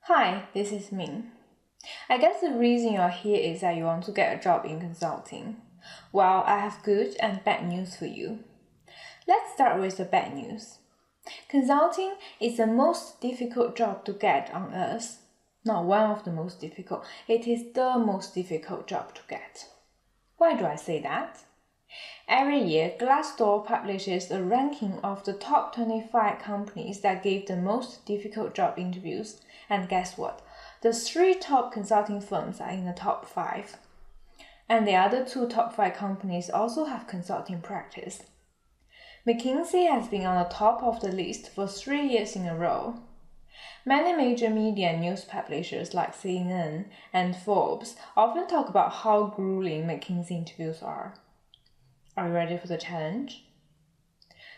Hi, this is Ming. I guess the reason you're here is that you want to get a job in consulting. Well, I have good and bad news for you. Let's start with the bad news. Consulting is the most difficult job to get on earth. Not one of the most difficult, it is the most difficult job to get. Why do I say that? Every year, Glassdoor publishes a ranking of the top 25 companies that gave the most difficult job interviews, and guess what? The 3 top consulting firms are in the top 5. And the other 2 top 5 companies also have consulting practice. McKinsey has been on the top of the list for 3 years in a row. Many major media and news publishers like CNN and Forbes often talk about how grueling McKinsey interviews are. Are you ready for the challenge?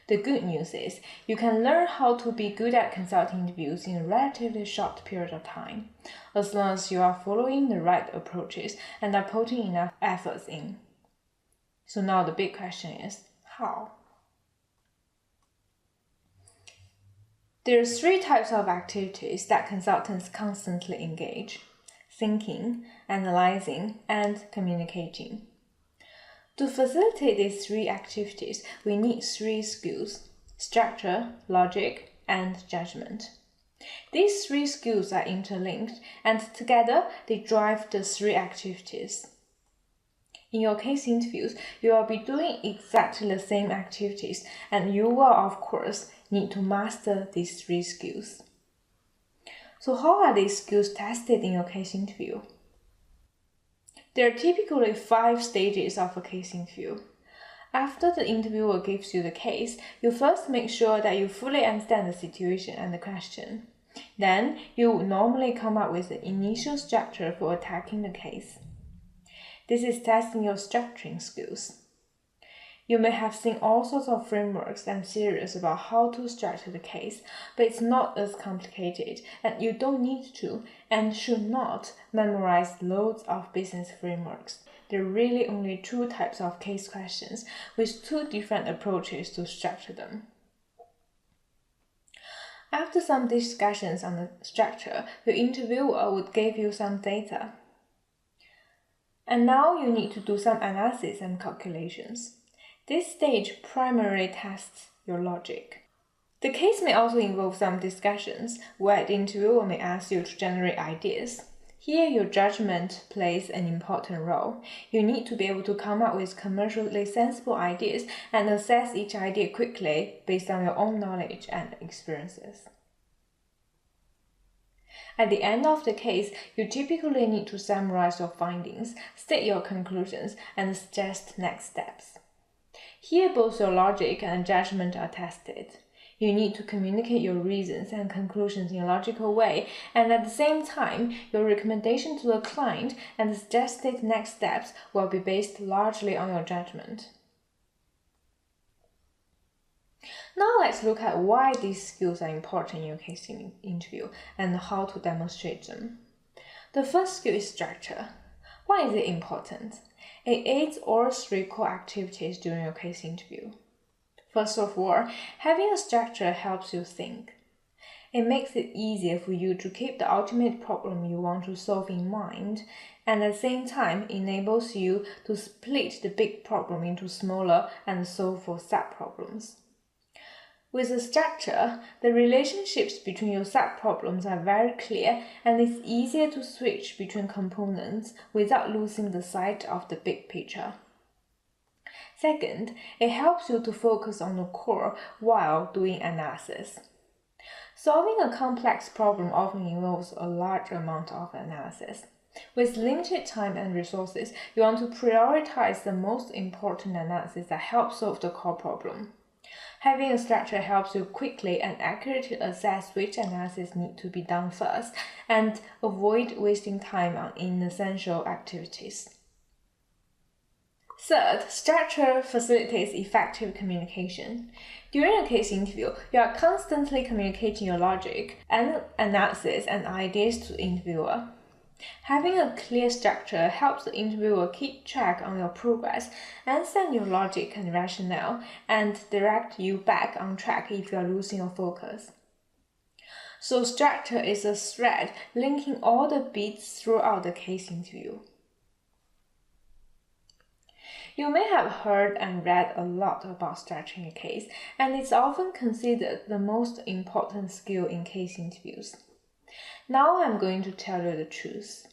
The good news is you can learn how to be good at consulting interviews in a relatively short period of time, as long as you are following the right approaches and are putting enough efforts in. So now the big question is, how? There are 3 types of activities that consultants constantly engage: thinking, analyzing, and communicating. To facilitate these 3 activities, we need 3 skills: structure, logic, and judgment. These 3 skills are interlinked, and together they drive the 3 activities. In your case interviews, you will be doing exactly the same activities, and you will, of course, need to master these 3 skills. So how are these skills tested in your case interview? There are typically 5 stages of a case interview. After the interviewer gives you the case, you first make sure that you fully understand the situation and the question. Then, you normally come up with the initial structure for attacking the case. This is testing your structuring skills. You may have seen all sorts of frameworks and theories about how to structure the case, but it's not as complicated, and you don't need to and should not memorize loads of business frameworks. There are really only 2 types of case questions with 2 different approaches to structure them. After some discussions on the structure, your interviewer would give you some data. And now you need to do some analysis and calculations. This stage primarily tests your logic. The case may also involve some discussions where the interviewer may ask you to generate ideas. Here, your judgment plays an important role. You need to be able to come up with commercially sensible ideas and assess each idea quickly based on your own knowledge and experiences. At the end of the case, you typically need to summarize your findings, state your conclusions, and suggest next steps. Here, both your logic and judgment are tested. You need to communicate your reasons and conclusions in a logical way, and at the same time, your recommendation to the client and the suggested next steps will be based largely on your judgment. Now let's look at why these skills are important in your case interview and how to demonstrate them. The first skill is structure. Why is it important? It aids all 3 core activities during your case interview. First of all, having a structure helps you think. It makes it easier for you to keep the ultimate problem you want to solve in mind, and at the same time enables you to split the big problem into smaller and solve for sub-problems. With a structure, the relationships between your sub-problems are very clear, and it's easier to switch between components without losing the sight of the big picture. Second, it helps you to focus on the core while doing analysis. Solving a complex problem often involves a large amount of analysis. With limited time and resources, you want to prioritize the most important analysis that helps solve the core problem. Having a structure helps you quickly and accurately assess which analysis need to be done first and avoid wasting time on inessential activities. Third, structure facilitates effective communication. During a case interview, you are constantly communicating your logic and analysis and ideas to the interviewer. Having a clear structure helps the interviewer keep track on your progress, understand your logic and rationale, and direct you back on track if you are losing your focus. So structure is a thread linking all the bits throughout the case interview. You may have heard and read a lot about structuring a case, and it's often considered the most important skill in case interviews. Now I'm going to tell you the truth.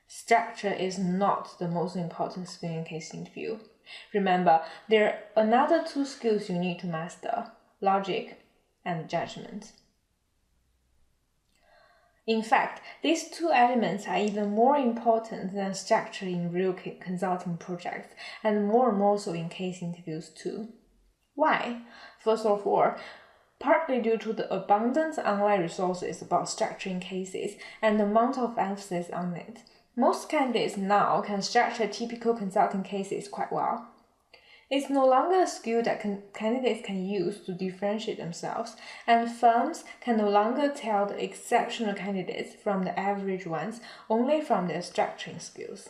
Structure is not the most important skill in case interview. Remember, there are another two skills you need to master: logic and judgment. In fact, these two elements are even more important than structure in real consulting projects, and more so in case interviews too. Why? First of all, partly due to the abundant online resources about structuring cases and the amount of emphasis on it. Most candidates now can structure typical consulting cases quite well. It's no longer a skill that candidates can use to differentiate themselves, and firms can no longer tell the exceptional candidates from the average ones only from their structuring skills.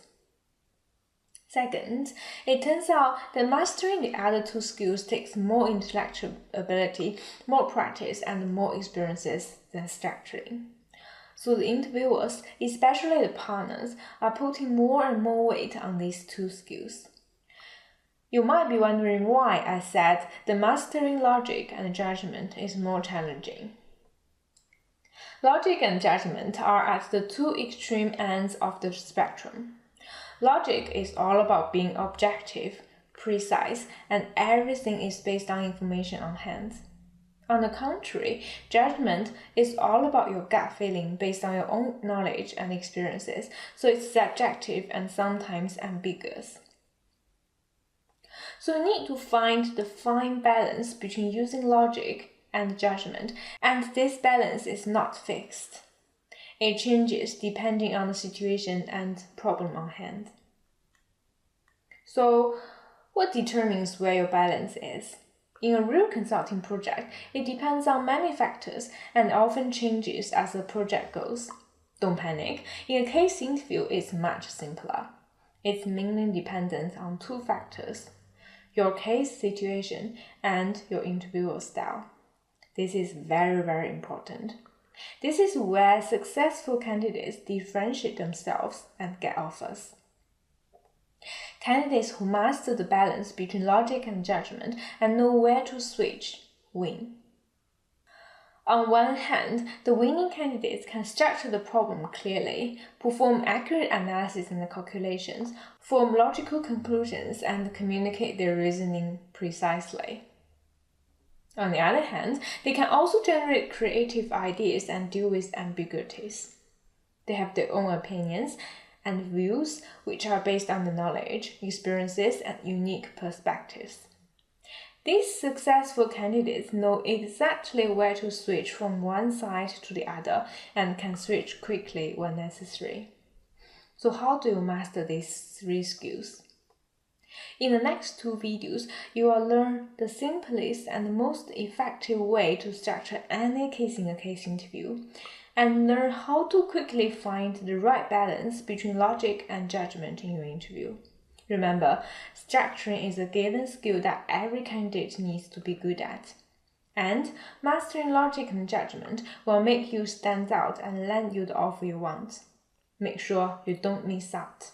Second, it turns out that mastering the other two skills takes more intellectual ability, more practice, and more experiences than structuring. So the interviewers, especially the partners, are putting more and more weight on these two skills. You might be wondering why I said the mastering logic and judgment is more challenging. Logic and judgment are at the two extreme ends of the spectrum. Logic is all about being objective, precise, and everything is based on information on hand. On the contrary, judgment is all about your gut feeling based on your own knowledge and experiences, so it's subjective and sometimes ambiguous. So you need to find the fine balance between using logic and judgment, and this balance is not fixed. It changes depending on the situation and problem on hand. So, what determines where your balance is? In a real consulting project, it depends on many factors and often changes as the project goes. Don't panic. In a case interview, it's much simpler. It's mainly dependent on two factors: your case situation and your interviewer style. This is very important. This is where successful candidates differentiate themselves and get offers. Candidates who master the balance between logic and judgment and know where to switch win. On one hand, the winning candidates can structure the problem clearly, perform accurate analysis and calculations, form logical conclusions, and communicate their reasoning precisely. On the other hand, they can also generate creative ideas and deal with ambiguities. They have their own opinions and views, which are based on the knowledge, experiences, and unique perspectives. These successful candidates know exactly where to switch from one side to the other and can switch quickly when necessary. So how do you master these three skills? In the next two videos, you will learn the simplest and most effective way to structure any case-in-a-case interview, and learn how to quickly find the right balance between logic and judgment in your interview. Remember, structuring is a given skill that every candidate needs to be good at. And mastering logic and judgment will make you stand out and land you the offer you want. Make sure you don't miss out.